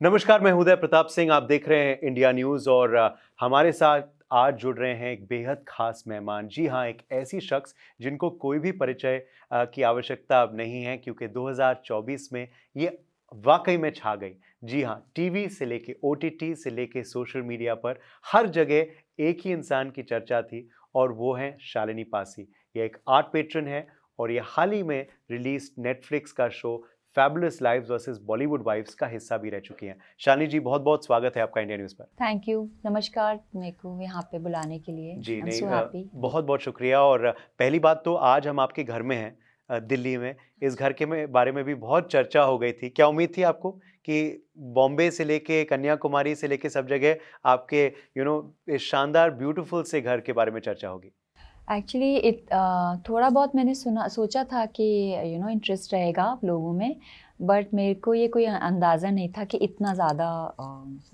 नमस्कार, मैं उदय प्रताप सिंह। आप देख रहे हैं इंडिया न्यूज़ और हमारे साथ आज जुड़ रहे हैं एक बेहद ख़ास मेहमान। जी हाँ, एक ऐसी शख्स जिनको कोई भी परिचय की आवश्यकता अब नहीं है क्योंकि 2024 में ये वाक़ई में छा गई। जी हाँ, टीवी से लेके ओटीटी से लेके सोशल मीडिया पर हर जगह एक ही इंसान की चर्चा थी और वो हैं शालिनी पासी। ये एक आर्ट पैट्रन है और ये हाल ही में रिलीज़ नेटफ्लिक्स का show fabulous lives versus Bollywood wives का हिस्सा भी रह चुकी हैं। शालिनी जी, बहुत-बहुत स्वागत है आपका इंडिया न्यूज़ पर। थैंक यू, नमस्कार मेरे को यहाँ पे बुलाने के लिए। जी, आई एम नहीं सो हैप्पी। बहुत-बहुत शुक्रिया और पहली बात तो आज हम आपके घर में हैं दिल्ली में। इस घर के बारे में भी बहुत चर्चा हो गई थी। क्या उम्मीद थी आपको कि बॉम्बे से लेके कन्याकुमारी से लेके सब जगह आपके इस शानदार ब्यूटीफुल से घर के बारे में चर्चा होगी? एक्चुअली थोड़ा बहुत मैंने सोचा था कि इंटरेस्ट रहेगा लोगों में, बट मेरे को ये कोई अंदाज़ा नहीं था कि इतना ज़्यादा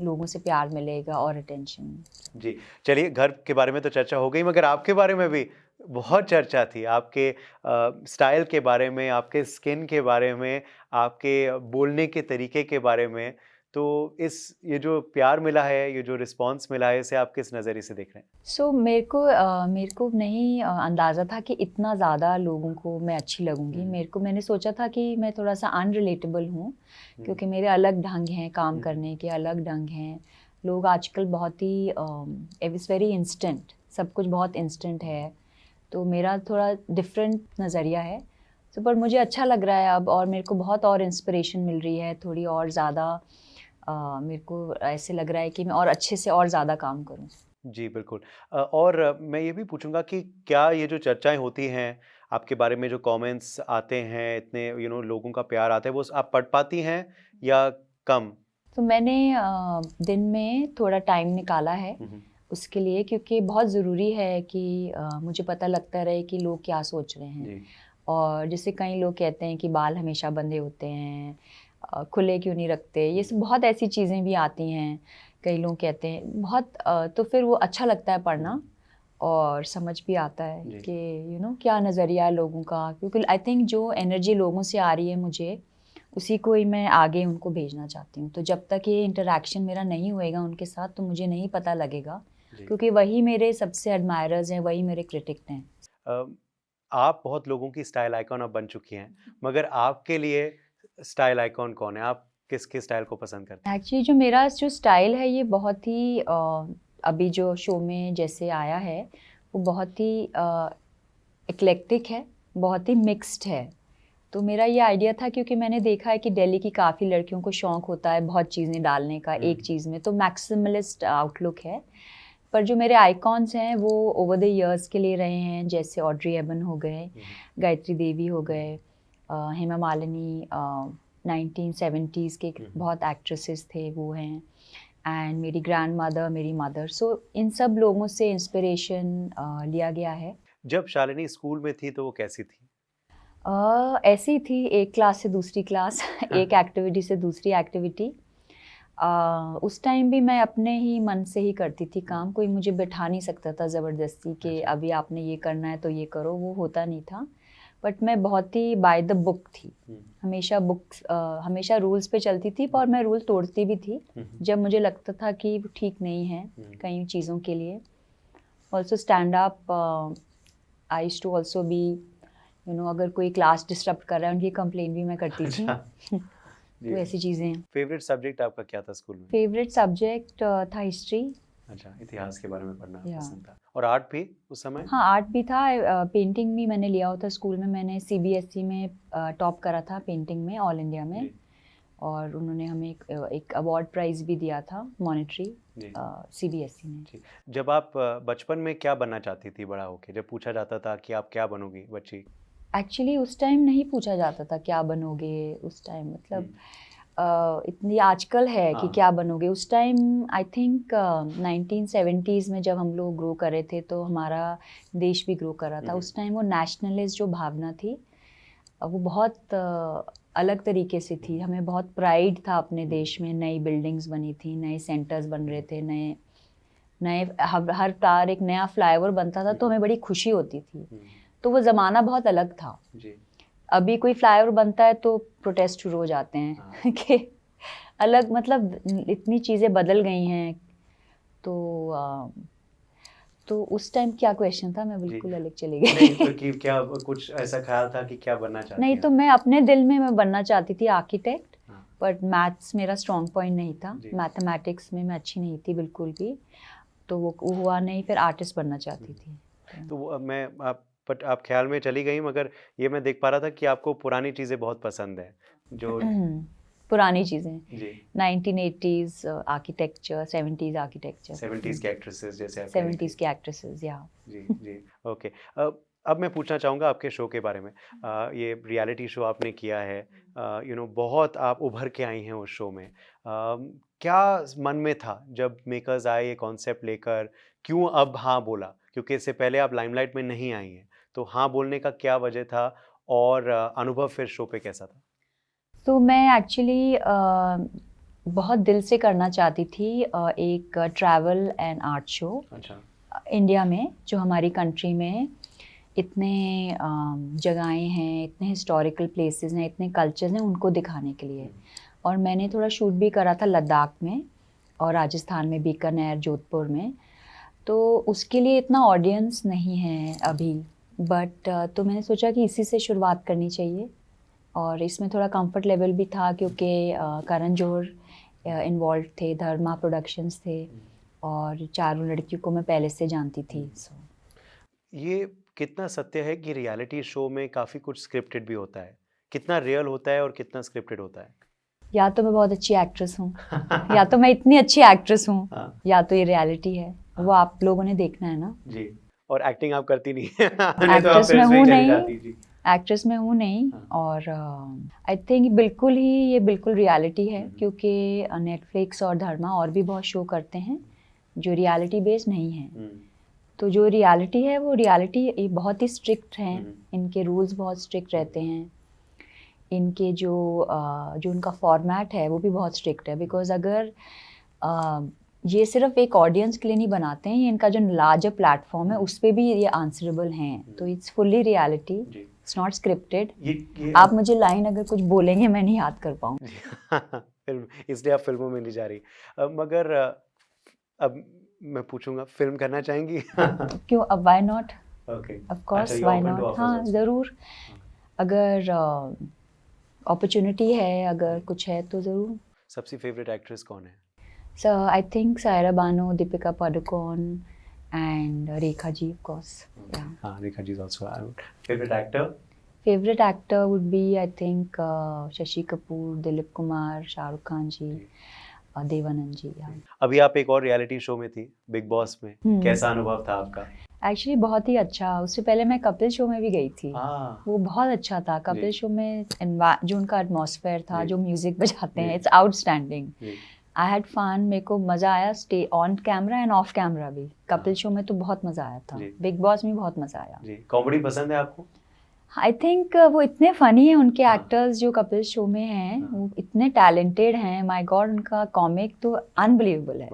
लोगों से प्यार मिलेगा और अटेंशन। जी, चलिए घर के बारे में तो चर्चा हो गई मगर आपके बारे में भी बहुत चर्चा थी। आपके स्टाइल के बारे में, आपके स्किन के बारे में, आपके बोलने के तरीके के बारे में। तो ये जो प्यार मिला है, ये जो रिस्पॉन्स मिला है, इसे आप किस नज़रिए से देख रहे हैं? सो मेरे को नहीं अंदाज़ा था कि इतना ज़्यादा लोगों को मैं अच्छी लगूंगी। मैंने सोचा था कि मैं थोड़ा सा अनरिलेटेबल हूँ, क्योंकि मेरे अलग ढंग हैं काम करने के, अलग ढंग हैं। लोग आजकल बहुत ही इट्स वेरी इंस्टेंट, सब कुछ बहुत इंस्टेंट है, तो मेरा थोड़ा डिफरेंट नज़रिया है। तो पर मुझे अच्छा लग रहा है अब, और मेरे को बहुत और इंस्पिरेशन मिल रही है, थोड़ी और ज़्यादा मेरे को ऐसे लग रहा है कि मैं और अच्छे से और ज़्यादा काम करूँ। जी, बिल्कुल। और मैं ये भी पूछूँगा कि क्या ये जो चर्चाएँ होती हैं, आपके बारे में जो कमेंट्स आते हैं, इतने लोगों का प्यार आता है, वो आप पढ़ पाती हैं या कम? तो मैंने दिन में थोड़ा टाइम निकाला है हुँ, हुँ। उसके लिए, क्योंकि बहुत ज़रूरी है कि मुझे पता लगता रहे कि लोग क्या सोच रहे हैं। जी। और जैसे कई लोग कहते हैं कि बाल हमेशा बंधे होते हैं, खुले क्यों नहीं रखते, ये सब बहुत ऐसी चीज़ें भी आती हैं। कई लोग कहते हैं बहुत तो फिर वो अच्छा लगता है पढ़ना, और समझ भी आता है जी। कि क्या नज़रिया है लोगों का, क्योंकि आई थिंक जो एनर्जी लोगों से आ रही है मुझे, उसी को ही मैं आगे उनको भेजना चाहती हूँ। तो जब तक ये इंटरैक्शन मेरा नहीं होएगा उनके साथ, तो मुझे नहीं पता लगेगा, जी। क्योंकि वही मेरे सबसे एडमायरर्स हैं, वही मेरे क्रिटिक हैं। अ, आप बहुत लोगों की स्टाइल आइकॉन अब बन चुकी हैं, मगर आपके लिए स्टाइल आइकॉन कौन है? आप किसके स्टाइल को पसंद करते हैं? एक्चुअली जो मेरा जो स्टाइल है, ये बहुत ही अभी जो शो में जैसे आया है, वो बहुत ही एक्लेक्टिक है, बहुत ही मिक्स्ड है। तो मेरा ये आइडिया था, क्योंकि मैंने देखा है कि दिल्ली की काफ़ी लड़कियों को शौक होता है बहुत चीज़ें डालने का एक चीज़ में, तो मैक्सिमलिस्ट आउटलुक है। पर जो मेरे आइकॉन्स हैं वो ओवर द इयर्स के लिए रहे हैं, जैसे ऑड्री हेबन हो गए, गायत्री देवी हो गए, हेमा मालिनी, 1970s के बहुत एक्ट्रेसेस थे वो हैं, एंड मेरी ग्रैंड मदर, मेरी मदर। सो इन सब लोगों से इंस्पिरेशन लिया गया है। जब शालिनी स्कूल में थी तो वो कैसी थी? ऐसी थी, एक क्लास से दूसरी क्लास एक एक्टिविटी से दूसरी एक्टिविटी। उस टाइम भी मैं अपने ही मन से ही करती थी काम, कोई मुझे बैठा नहीं सकता था ज़बरदस्ती कि अच्छा। अभी आपने ये करना है तो ये करो, वो होता नहीं था। बट मैं बहुत ही बाय द बुक थी, हमेशा बुक्स, हमेशा रूल्स पे चलती थी, और मैं रूल तोड़ती भी थी जब मुझे लगता था कि वो ठीक नहीं है कई चीज़ों के लिए। Also stand up, I used to also be, अगर कोई क्लास डिस्टर्ब कर रहा है उनकी कंप्लेन भी मैं करती थी। अच्छा। तो जी। ऐसी चीज़ें हैं। फ़ेवरेट सब्जेक्ट आपका क्या था स्कूल में? फेवरेट सब्जेक्ट था हिस्ट्री। अच्छा, इतिहास के बारे में पढ़ना या पसंद था। और आर्ट भी उस समय? हाँ, आर्ट भी था। पेंटिंग भी मैंने लिया हुआ था स्कूल में, मैंने सीबीएसई में टॉप करा था पेंटिंग में, ऑल इंडिया में। जी। और उन्होंने हमें एक अवार्ड प्राइज़ भी दिया था मॉनेटरी, जी। सीबीएसई में। जी। जब आप बचपन में क्या बनना चाहती थी बड़ा होके? जब पूछा जाता था कि आप क्या बनोगी बच्ची? एक्चुअली उस टाइम नहीं पूछा जाता था क्या बनोगे, उस टाइम मतलब इतनी आजकल है कि हाँ। क्या बनोगे। उस टाइम आई थिंक 1970s में जब हम लोग ग्रो कर रहे थे, तो हमारा देश भी ग्रो कर रहा था। उस टाइम वो नेशनलिस्ट जो भावना थी, वो बहुत अलग तरीके से थी। हमें बहुत प्राइड था अपने देश में, नई बिल्डिंग्स बनी थी, नए सेंटर्स बन रहे थे, नए नए हर तार एक नया फ्लाईओवर बनता था, तो हमें बड़ी खुशी होती थी। तो वो ज़माना बहुत अलग था। जी। अभी कोई फ्लाईओवर बनता है तो प्रोटेस्ट शुरू हो जाते हैं हाँ। कि अलग, मतलब इतनी चीज़ें बदल गई हैं। तो उस टाइम क्या क्वेश्चन था, मैं जी बिल्कुल अलग चली नहीं तो गई। कि क्या कुछ ऐसा ख्याल था कि क्या बनना चाहती नहीं हैं तो मैं अपने दिल में मैं बनना चाहती थी आर्किटेक्ट, हाँ बट मैथ्स मेरा स्ट्रॉन्ग पॉइंट नहीं था, जी मैथमेटिक्स में मैं अच्छी नहीं थी बिल्कुल भी, तो वो हुआ नहीं, फिर आर्टिस्ट बनना चाहती थी। तो मैं आप बट आप ख्याल में चली गई, मगर ये मैं देख पा रहा था कि आपको पुरानी चीज़ें बहुत पसंद है जो पुरानी चीज़ें, जी 1980s architecture, 70s architecture, 70s के एक्ट्रेसेस जैसे आप कह रही 70s थी की एक्ट्रेसेस, या जी जी ओके अब मैं पूछना चाहूँगा आपके शो के बारे में ये रियलिटी शो आपने किया है बहुत आप उभर के आई हैं उस शो में क्या मन में था जब मेकर्स आए ये कॉन्सेप्ट लेकर क्यों अब हाँ बोला क्योंकि इससे पहले आप लाइमलाइट में नहीं आई हैं तो हाँ बोलने का क्या वजह था और अनुभव फिर शो पे कैसा था तो मैं एक्चुअली बहुत दिल से करना चाहती थी एक ट्रैवल एंड आर्ट शो अच्छा इंडिया में, जो हमारी कंट्री में इतने जगहें हैं, इतने हिस्टोरिकल प्लेसेस हैं, इतने कल्चर्स हैं, उनको दिखाने के लिए। और मैंने थोड़ा शूट भी करा था लद्दाख में और राजस्थान में, बीकानेर, जोधपुर में, तो उसके लिए इतना ऑडियंस नहीं है अभी, बट तो मैंने सोचा कि इसी से शुरुआत करनी चाहिए। और इसमें थोड़ा कंफर्ट लेवल भी था क्योंकि करण जौहर इन्वॉल्व थे, धर्मा प्रोडक्शंस थे, और चारों लड़कियों को मैं पहले से जानती थी। सो ये कितना सत्य है कि रियलिटी शो में काफ़ी कुछ स्क्रिप्टेड भी होता है कितना रियल होता है और कितना स्क्रिप्टेड होता है या तो मैं बहुत अच्छी एक्ट्रेस हूँ, या तो मैं इतनी अच्छी एक्ट्रेस हूँ, हाँ, या तो ये रियलिटी है, वो आप लोगों ने देखना है ना। जी और एक्टिंग आप करती नहीं नहीं तो आप एक्ट्रेस में फिल्म में ही हूँ चली नहीं, जाती जी एक्ट्रेस में हूँ नहीं, हाँ। और आई थिंक बिल्कुल ही ये बिल्कुल रियलिटी है, हम्म। क्योंकि नेटफ्लिक्स और धर्मा और भी बहुत शो करते हैं जो रियलिटी बेस्ड नहीं है। तो जो रियलिटी है वो रियलिटी बहुत ही स्ट्रिक्ट हैं, इनके रूल्स बहुत स्ट्रिक्ट रहते हैं, इनके जो उनका फॉर्मेट है वो भी बहुत स्ट्रिक्ट है, बिकॉज अगर ये सिर्फ एक ऑडियंस के लिए नहीं बनाते हैं, ये इनका जो लार्जर प्लेटफॉर्म है उस पर भी ये आंसरेबल हैं, तो it's fully reality, it's not scripted. आप मुझे लाइन अगर कुछ बोलेंगे मैं नहीं याद कर पाऊँ। इसलिए आप फिल्मों में नहीं जा रही मगर अब मैं पूछूंगा फिल्म करना चाहेंगी क्यों, अब why not, okay of course why not, हाँ ज़रूर, अगर अपॉर्चुनिटी है, अगर कुछ है तो ज़रूर। सबसे फेवरेट एक्ट्रेस कौन है So I think Saira Bano, Deepika Padukone, and Rekha ji, of course. Yeah. हाँ Rekha ji also favorite actor Favorite actor would be, I think, Shashi Kapoor, Dilip Kumar, Shah Rukh Khan ji, Devanand ji. Yeah. अभी आप एक और reality show में थी big boss में कैसा अनुभव था आपका एक्चुअली बहुत ही अच्छा, उससे पहले मैं कपिल शो में भी गई थी, वो बहुत अच्छा था। कपिल शो में जो उनका एटमॉस्फेयर था, जो म्यूजिक बजाते हैं, it's outstanding. I had fun, मेरे को मज़ा आया, stay on camera and off camera भी। कपिल शो में तो बहुत मज़ा आया था, बिग बॉस में बहुत मज़ा आया। जी कॉमेडी पसंद है आपको आई थिंक वो इतने फनी हैं, उनके एक्टर्स जो कपिल शो में हैं वो इतने टैलेंटेड हैं, माय गॉड, उनका कॉमिक तो अनबिलीवेबल है,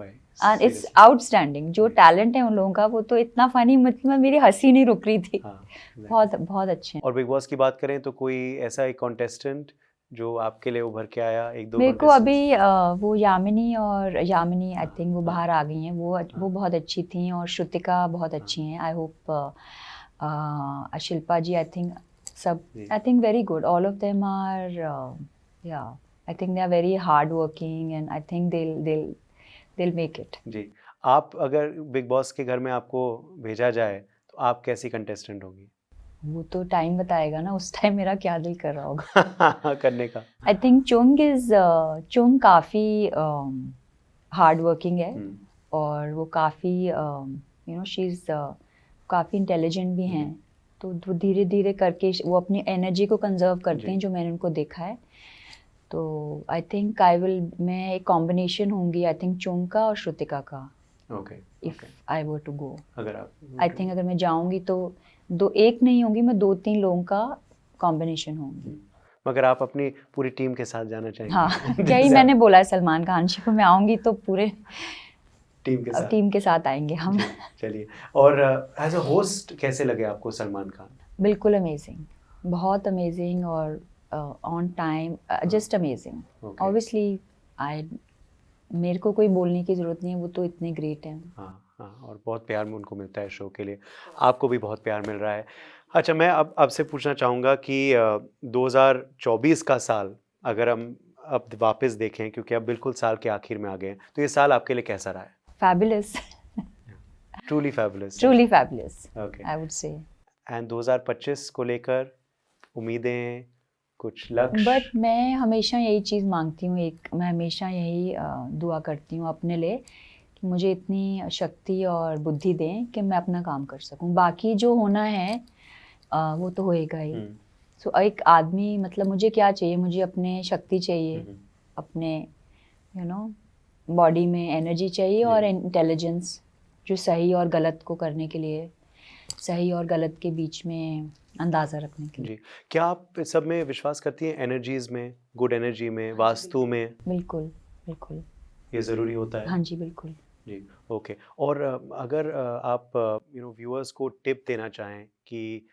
इट्स आउटस्टैंडिंग। जो टैलेंट है उन लोगों का, वो तो इतना फनी, मतलब मेरी हंसी नहीं रुक रही थी। बहुत बहुत अच्छे हैं। और बिग बॉस की बात करें तो कोई ऐसा एक कॉन्टेस्टेंट जो आपके लिए उभर के आया, एक दो मेरे को अभी वो यामिनी आई थिंक वो बाहर आ गई हैं, वो बहुत अच्छी थी, और श्रुतिका बहुत अच्छी हैं। I hope Shilpa ji, I think सब, I think very good, all of them are, yeah I think they are very hard working, and I think they'll make it. जी आप अगर बिग बॉस के घर में आपको भेजा जाए तो आप कैसी कंटेस्टेंट होगी वो तो टाइम बताएगा ना, उस टाइम मेरा क्या दिल कर रहा होगा करने का। आई थिंक चुंग काफ़ी हार्ड वर्किंग है, और वो काफ़ी शी इज़ काफ़ी इंटेलिजेंट भी हैं, तो वो धीरे धीरे करके वो अपनी एनर्जी को कंजर्व करते हैं, जो मैंने उनको देखा है। तो आई थिंक मैं एक कॉम्बिनेशन होंगी, आई थिंक चुंग का और श्रुतिका का, if I were to go. अगर आप आई थिंक अगर मैं जाऊंगी तो एक नहीं होंगी, मैं 2-3 लोगों का कॉम्बिनेशन होंगी। मगर आप अपनी पूरी टीम के साथ जाना चाहेंगे? हाँ क्या ही मैंने बोला है सलमान खान जी को, मैं आऊँगी तो पूरे टीम के साथ आएंगे हम। चलिए, और एज अ होस्ट कैसे लगे आपको सलमान खान? बिल्कुल अमेजिंग, बहुत अमेजिंग, और on time, just amazing. Obviously I मेरे को कोई बोलने की ज़रूरत नहीं है, वो तो इतने ग्रेट हैं। हाँ हाँ, और बहुत प्यार में उनको मिलता है शो के लिए, आपको भी बहुत प्यार मिल रहा है। अच्छा, मैं अब आपसे पूछना चाहूँगा कि 2024 का साल अगर हम अब वापस देखें, क्योंकि अब बिल्कुल साल के आखिर में आ गए हैं, तो ये साल आपके लिए कैसा रहा है? Fabulous, truly fabulous. Truly fabulous, okay. I would say. And 2025 को लेकर उम्मीदें, कुछ लक्ष्य? बट मैं हमेशा यही चीज़ मांगती हूँ, मैं हमेशा यही दुआ करती हूँ अपने लिए कि मुझे इतनी शक्ति और बुद्धि दें कि मैं अपना काम कर सकूँ। बाकी जो होना है वो तो होएगा ही। हम्म, सो एक आदमी, मतलब मुझे क्या चाहिए, मुझे अपने शक्ति चाहिए, हम्म, अपने बॉडी में एनर्जी चाहिए और जी। इंटेलिजेंस, जो सही और गलत को करने के लिए, सही और गलत के बीच में अंदाज़ा रखने के लिए। जी, क्या आप इस सब में विश्वास करती हैं, एनर्जीज में, गुड एनर्जी में, वास्तु में? बिल्कुल, बिल्कुल। ये ज़रूरी होता है? हाँ जी, बिल्कुल। जी, ओके। और अगर आप व्यूअर्स को टिप देना चाहें कि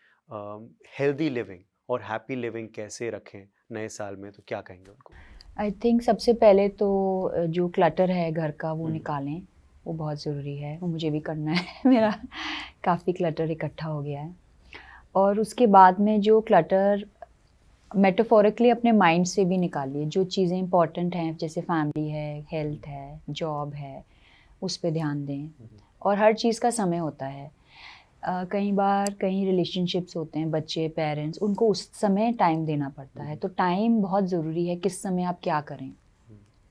हेल्दी लिविंग और हैप्पी लिविंग कैसे रखें नए साल में, तो क्या कहेंगे उनको? आई थिंक सबसे पहले तो जो क्लटर है घर का वो हम्म, निकालें, वो बहुत ज़रूरी है, वो मुझे भी करना है। मेरा काफ़ी क्लटर इकट्ठा हो गया है। और उसके बाद में जो क्लटर मेटाफोरिकली अपने माइंड से भी निकालिए, जो चीज़ें इंपॉर्टेंट हैं जैसे फैमिली है, हेल्थ है, जॉब है, उस पे ध्यान दें। और हर चीज़ का समय होता है। कई बार कई रिलेशनशिप्स होते हैं, बच्चे, पेरेंट्स, उनको उस समय टाइम देना पड़ता है, तो टाइम बहुत ज़रूरी है, किस समय आप क्या करें।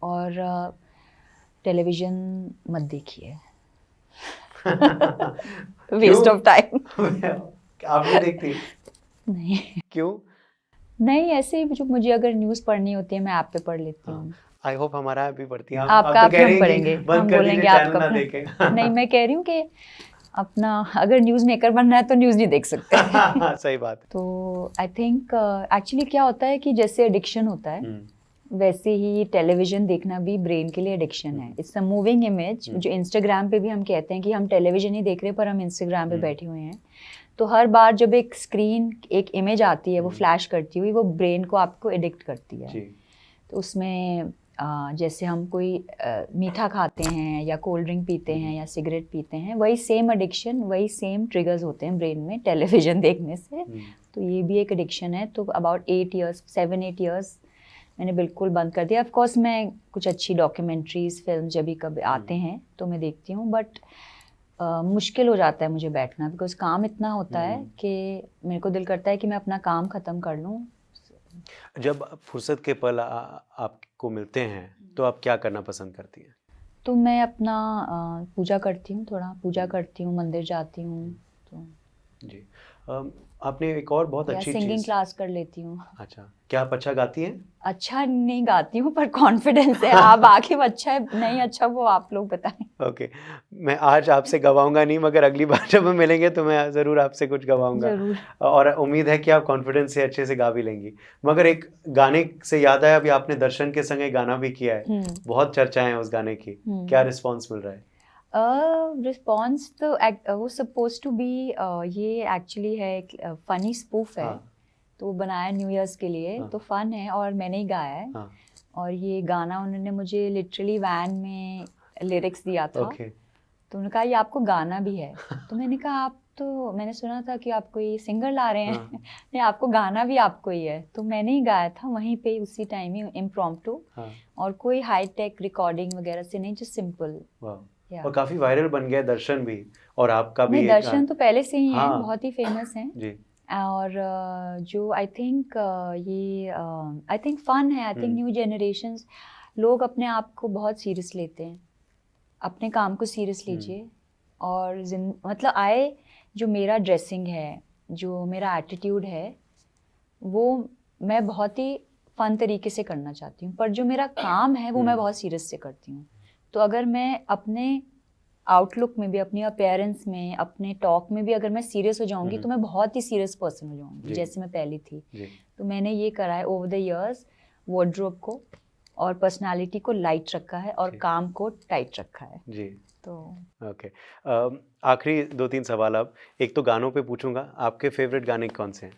और टेलीविज़न मत देखिए, वेस्ट ऑफ टाइम। आप नहीं देखती? नहीं, क्यों? नहीं, ऐसे ही जो मुझे अगर न्यूज़ पढ़नी होती है मैं ऐप पे पढ़ लेती हूँ। आई होप हमारा ऐप भी पढ़ती हैं आप। आपका तो आप कह भी रही हम हैं कि पढ़ेंगे, बंद हम कर बोलेंगे दीजिए, आपका चैनल ना अपना। देखें। नहीं, मैं कह रही हूँ कि अपना अगर न्यूज़ मेकर बनना है तो न्यूज़ नहीं देख सकते। सही बात। तो आई थिंक एक्चुअली क्या होता है कि जैसे एडिक्शन होता है, वैसे ही टेलीविज़न देखना भी ब्रेन के लिए एडिक्शन है। इट्स अ मूविंग इमेज, जो इंस्टाग्राम पे भी हम कहते हैं कि हम टेलीविज़न ही देख रहे हैं पर हम इंस्टाग्राम पे बैठे हुए हैं। तो हर बार जब एक स्क्रीन, एक इमेज आती है, वो फ्लैश करती हुई, वो ब्रेन को आपको एडिक्ट करती है। जी। तो उसमें जैसे हम कोई मीठा खाते हैं या कोल्ड ड्रिंक पीते हैं या सिगरेट पीते हैं, वही सेम एडिक्शन, वही सेम ट्रिगर्स होते हैं ब्रेन में टेलीविज़न देखने से। तो ये भी एक एडिक्शन है। तो अबाउट 7-8 ईयर्स मैंने बिल्कुल बंद कर दिया। ऑफ कोर्स मैं कुछ अच्छी डॉक्यूमेंट्रीज, फिल्म जब भी कभी आते हैं तो मैं देखती हूँ, बट मुश्किल हो जाता है मुझे बैठना, बिकॉज काम इतना होता है कि मेरे को दिल करता है कि मैं अपना काम ख़त्म कर लूँ। जब फुर्सत के पल आपको मिलते हैं, तो आप क्या करना पसंद करती हैं? तो मैं अपना पूजा करती हूँ, थोड़ा पूजा करती हूँ, मंदिर जाती हूँ, तो जी। आपने एक और बहुत या अच्छी सिंगिंग चीज़। क्लास कर लेती हूँ। अच्छा, क्या आप अच्छा गाती हैं? अच्छा नहीं गाती हूँ पर कॉन्फिडेंस है। आप आगे अच्छा है नहीं अच्छा वो आप लोग बताएं। ओके, मैं आज आपसे गवाऊंगा नहीं, मगर अगली बार जब हम मिलेंगे तो मैं ज़रूर आपसे कुछ गवाऊंगा। ज़रूर। और उम्मीद है कि आप कॉन्फिडेंस से अच्छे से गा भी लेंगी। मगर एक गाने से याद आया, अभी आपने दर्शन के संग एक गाना भी किया है, बहुत चर्चाएं हैं उस गाने की, क्या रिस्पॉन्स मिल रहा है? रिस्पॉन्स तो वो सपोज टू बी, ये एक्चुअली है एक फनी स्पूफ है। हाँ, तो वो बनाया न्यू ईयर्स के लिए, हाँ, तो फन है और मैंने ही गाया है। हाँ, और ये गाना उन्होंने मुझे लिटरली वैन में लिरिक्स दिया था। ओके। तो उन्होंने कहा ये आपको गाना भी है। तो मैंने कहा आप तो, मैंने सुना था कि आप कोई सिंगर ला रहे हैं। हाँ, नहीं, आपको गाना भी आपको ही है। तो मैंने ही गाया था वहीं पे उसी टाइम ही, इम्प्रॉम्प्टू। हाँ, और कोई हाई टेक रिकॉर्डिंग वगैरह से नहीं, जो सिंपल। वाह। या और काफ़ी वायरल बन गया दर्शन भी, और आपका भी नहीं, एक दर्शन तो पहले से ही हैं, हाँ, बहुत ही फेमस हैं। जी। और जो आई थिंक ये आई थिंक फन है। आई थिंक न्यू जनरेशन्स लोग अपने आप को बहुत सीरियस लेते हैं। अपने काम को सीरियस लीजिए। और मतलब जो मेरा ड्रेसिंग है, जो मेरा एटीट्यूड है, वो मैं बहुत ही फन तरीके से करना चाहती हूँ, पर जो मेरा काम है वो मैं बहुत सीरियस से करती हूँ। तो अगर मैं अपने आउटलुक में भी, अपनी अपीयरेंस में, अपने टॉक में भी अगर मैं सीरियस हो जाऊंगी तो मैं बहुत ही सीरियस पर्सन हो जाऊंगी, जैसे मैं पहले थी। तो मैंने ये करा है ओवर द इयर्स, वार्डरोब को और पर्सनालिटी को लाइट रखा है और काम को टाइट रखा है जी। तो ओके, आखिरी 2-3 सवाल अब। एक तो गानों पे पूछूंगा, आपके फेवरेट गाने कौन से हैं?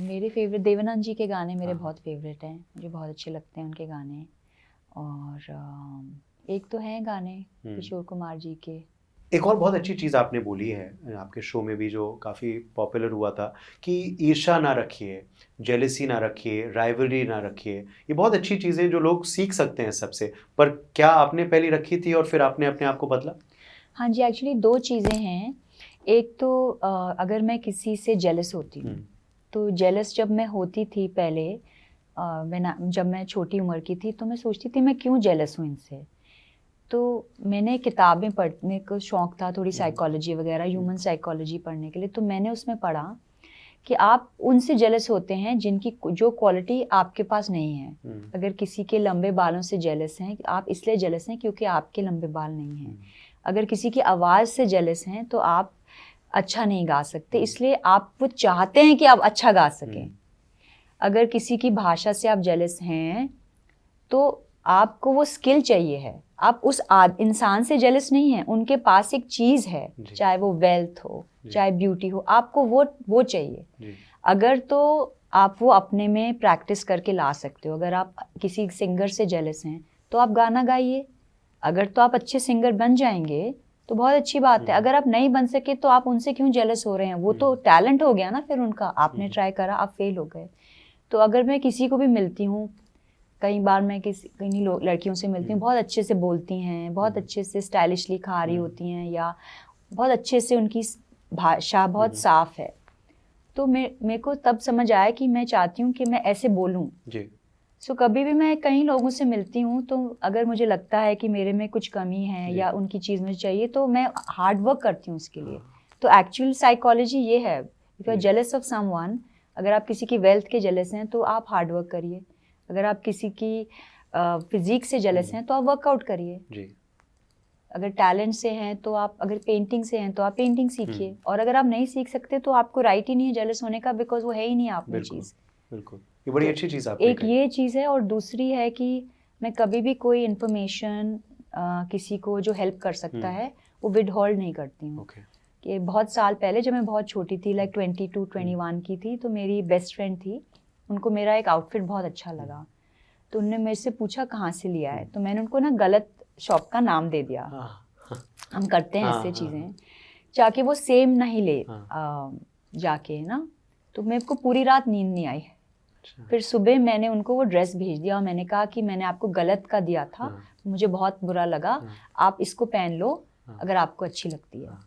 मेरे फेवरेट देवानंद जी के गाने मेरे बहुत फेवरेट हैं, मुझे बहुत अच्छे लगते हैं उनके गाने। और एक तो हैं गाने किशोर कुमार जी के। एक और बहुत अच्छी चीज़ आपने बोली है आपके शो में भी, जो काफ़ी पॉपुलर हुआ था, कि ईर्ष्या ना रखिए, जेलसी ना रखिए, राइवलरी ना रखिए। ये बहुत अच्छी चीज़ें जो लोग सीख सकते हैं सबसे। पर क्या आपने पहले रखी थी और फिर आपने अपने आप को बदला? हाँ जी, एक्चुअली 2 चीज़ें हैं। एक तो अगर मैं किसी से जेलस होती हूँ, तो जेलस जब मैं होती थी पहले, जब मैं छोटी उम्र की थी, तो मैं सोचती थी मैं क्यों जेलस हूँ इनसे। तो मैंने किताबें पढ़ने का शौक था, थोड़ी साइकोलॉजी वगैरह, ह्यूमन साइकोलॉजी पढ़ने के लिए। तो मैंने उसमें पढ़ा कि आप उनसे जेलस होते हैं जिनकी जो क्वालिटी आपके पास नहीं है। अगर किसी के लंबे बालों से जेलस हैं, आप इसलिए जेलस हैं क्योंकि आपके लंबे बाल नहीं हैं। अगर किसी की आवाज़ से जेलस हैं तो आप अच्छा नहीं गा सकते, इसलिए आप वो चाहते हैं कि आप अच्छा गा सकें। अगर किसी की भाषा से आप जेलस हैं तो आपको वो स्किल चाहिए है। आप उस इंसान से जेलस नहीं हैं, उनके पास एक चीज़ है, चाहे वो वेल्थ हो, चाहे ब्यूटी हो, आपको वो चाहिए। अगर तो आप वो अपने में प्रैक्टिस करके ला सकते हो। अगर आप किसी सिंगर से जेलस हैं तो आप गाना गाइए। अगर तो आप अच्छे सिंगर बन जाएंगे तो बहुत अच्छी बात है। अगर आप नहीं बन सके तो आप उनसे क्यों जेलस हो रहे हैं? वो तो टैलेंट हो गया ना फिर उनका, आपने ट्राई करा, आप फेल हो गए। तो अगर मैं किसी को भी मिलती हूँ, कई बार मैं कई लड़कियों से मिलती हूँ, बहुत अच्छे से बोलती हैं, बहुत अच्छे से स्टाइलिशली खा रही होती हैं, या बहुत अच्छे से उनकी भाषा बहुत साफ है, तो मेरे को तब समझ आया कि मैं चाहती हूँ कि मैं ऐसे बोलूँ। सो कभी भी मैं कई लोगों से मिलती हूँ तो अगर मुझे लगता है कि मेरे में कुछ कमी है या उनकी चीज़ मुझे चाहिए तो मैं हार्ड वर्क करती हूँ उसके लिए। तो एक्चुअल साइकोलॉजी ये है, if you are jealous of someone, अगर आप किसी की वेल्थ के जेलस हैं तो आप हार्ड वर्क करिए। अगर आप किसी की फिजिक से जेलस हैं तो आप वर्कआउट करिए। अगर टैलेंट से हैं तो आप, अगर पेंटिंग से हैं तो आप पेंटिंग सीखिए। और अगर आप नहीं सीख सकते तो आपको राइट ही नहीं है जेलस होने का, बिकॉज वो है ही नहीं आप में चीज़। बिल्कुल, ये बड़ी अच्छी चीज़ आपने एक ये चीज़ है, और दूसरी है कि मैं कभी भी कोई इन्फॉर्मेशन किसी को जो हेल्प कर सकता है वो विदहोल्ड नहीं करती हूँ। कि बहुत साल पहले जब मैं बहुत छोटी थी, लाइक 22-21 की थी, तो मेरी बेस्ट फ्रेंड थी, उनको मेरा एक आउटफिट बहुत अच्छा लगा, तो उनने मेरे से पूछा कहाँ से लिया है, तो मैंने उनको ना गलत शॉप का नाम दे दिया। हम करते हैं ऐसे चीज़ें, जाके वो सेम नहीं ले जाके ना, तो मेरे को पूरी रात नींद नहीं आई। फिर सुबह मैंने उनको वो ड्रेस भेज दिया और मैंने कहा कि मैंने आपको गलत का दिया था, मुझे बहुत बुरा लगा, आप इसको पहन लो अगर आपको अच्छी लगती है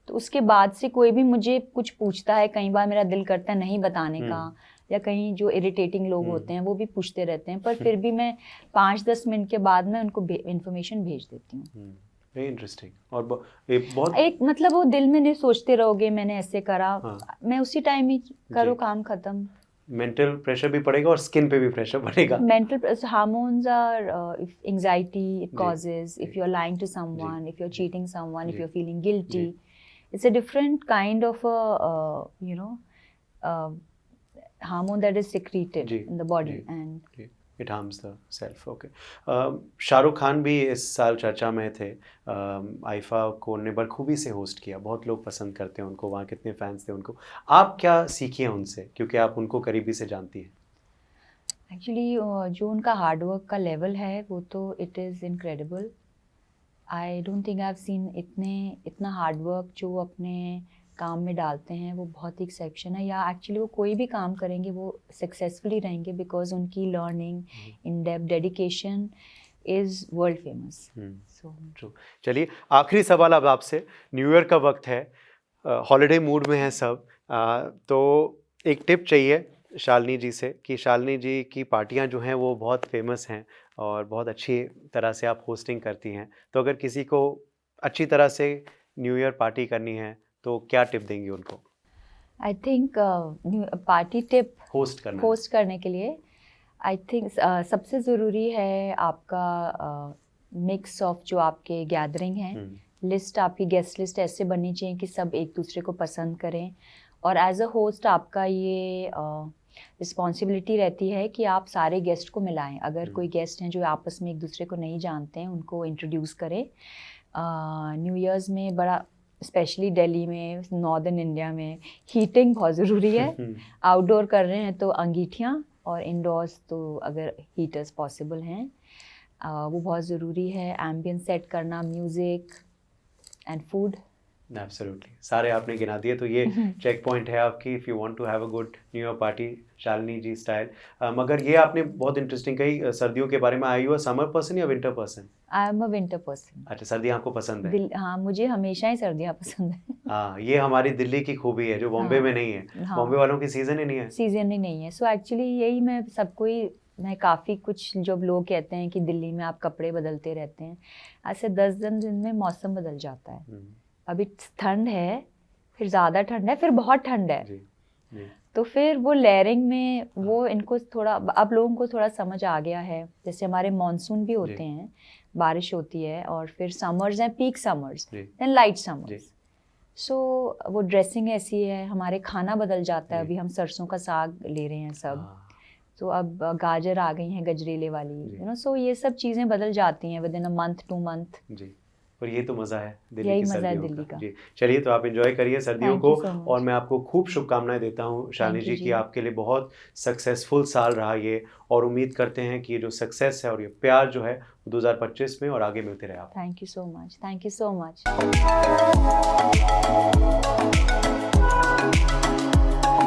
तो उसके बाद से कोई भी मुझे कुछ पूछता है, कई बार मेरा दिल करता है नहीं बताने का, या कहीं जो इरिटेटिंग लोग होते हैं वो भी पूछते रहते हैं, पर फिर भी मैं 5-10 मिनट के बाद में उनको इन्फॉर्मेशन भेज देती हूँ। इंटरेस्टिंग। और बहुत एक मतलब वो दिल में नहीं सोचते रहोगे मैंने ऐसे करा, मैं उसी टाइम ही करो काम खत्म। मेंटल प्रेशर भी पड़ेगा और स्किन पे भी प्रेशर पड़ेगा। Mental hormones are anxiety it causes if you are lying to someone, if you are cheating someone, if you are feeling guilty, it's a different kind of hormone that is secreted in the body and it harms the self. Okay. Shahrukh Khan भी इस साल चर्चा में थे। IIFA को उन्होंने बखूबी से होस्ट किया, बहुत लोग पसंद करते हैं उनको, वहाँ कितने फैंस थे उनको। आप क्या सीखी हैं उनसे, क्योंकि आप उनको करीबी से जानती हैं? एक्चुअली जो उनका हार्डवर्क का लेवल है वो तो it is incredible. I don't think I have seen इतना हार्डवर्क जो वो अपने काम में डालते हैं, वो बहुत ही एक्सेप्शन है। या एक्चुअली वो कोई भी काम करेंगे वो सक्सेसफुली रहेंगे, बिकॉज उनकी learning, in depth dedication is world famous. So चलिए, आखिरी सवाल अब आपसे। न्यू ईयर का वक्त है, हॉलीडे मूड में है सब, तो एक टिप चाहिए शालिनी जी से कि शालिनी जी की पार्टियां जो हैं वो बहुत फेमस हैं और बहुत अच्छी तरह से आप होस्टिंग करती हैं, तो अगर किसी को अच्छी तरह से न्यू ईयर पार्टी करनी है तो क्या टिप देंगी उनको? I think party tip host करने के लिए आई थिंक सबसे ज़रूरी है आपका मिक्स ऑफ जो आपके गैदरिंग हैं, लिस्ट, आपकी गेस्ट लिस्ट ऐसे बननी चाहिए कि सब एक दूसरे को पसंद करें। और एज अ होस्ट आपका ये रिस्पॉन्सिबिलिटी रहती है कि आप सारे गेस्ट को मिलाएं। अगर कोई गेस्ट हैं जो आपस में एक दूसरे को नहीं जानते हैं, उनको इंट्रोड्यूस करें। न्यू ईयर्स में बड़ा, स्पेशली दिल्ली में, नॉर्दर्न इंडिया में हीटिंग बहुत ज़रूरी है। आउटडोर कर रहे हैं तो अंगीठियाँ और इंडोर्स तो अगर हीटर्स पॉसिबल हैं वो बहुत ज़रूरी है। एम्बियंस सेट करना, म्यूज़िक एंड फूड। एब्सोल्युटली, सारे आपने गिना दिए। तो ये चेक पॉइंट है आपकी, if you want to have a good new year party, Shalini ji style. मगर ये आपने बहुत इंटरेस्टिंग कही सर्दियों के बारे में। आई यू अ समर पर्सन या winter person? I am a winter person. अच्छा, सर्दियाँ आपको पसंद है। हाँ, मुझे हमेशा ही सर्दियाँ पसंद है। हाँ, ये हमारी दिल्ली की खूबी है जो बॉम्बे में नहीं है। हाँ, बॉम्बे वालों की सीज़न ही नहीं है। सीजन ही नहीं है। सो एक्चुअली यही मैं काफ़ी कुछ जो लोग कहते हैं कि दिल्ली में आप कपड़े बदलते रहते हैं, ऐसे 10 दिन में मौसम बदल जाता है। अभी ठंड है, फिर ज़्यादा ठंड है, फिर बहुत ठंड है। जी, जी। तो फिर वो लेयरिंग में वो इनको थोड़ा अब लोगों को थोड़ा समझ आ गया है। जैसे हमारे मॉनसून भी होते हैं, बारिश होती है, और फिर समर्स हैं, peak summers, then light summers. So वो ड्रेसिंग ऐसी है, हमारे खाना बदल जाता है। अभी हम सरसों का साग ले रहे हैं सब, तो अब गाजर आ गई हैं गजरेले वाली, यू नो। सो ये सब चीज़ें बदल जाती हैं with in a month 2 month. जी, और ये तो मज़ा है दिल्ली यही की मज़ा है सर्दियों दिल्ली का। का। जी, चलिए तो आप एंजॉय करिए सर्दियों Thank को। you so much. और मैं आपको खूब शुभकामनाएं देता हूँ शालिनी Thank you जी, कि जी। आपके लिए बहुत सक्सेसफुल साल रहा ये, और उम्मीद करते हैं कि ये जो सक्सेस है और ये प्यार जो है वो 2025 में और आगे मिलते रहे आपको। Thank you so much, thank you so much.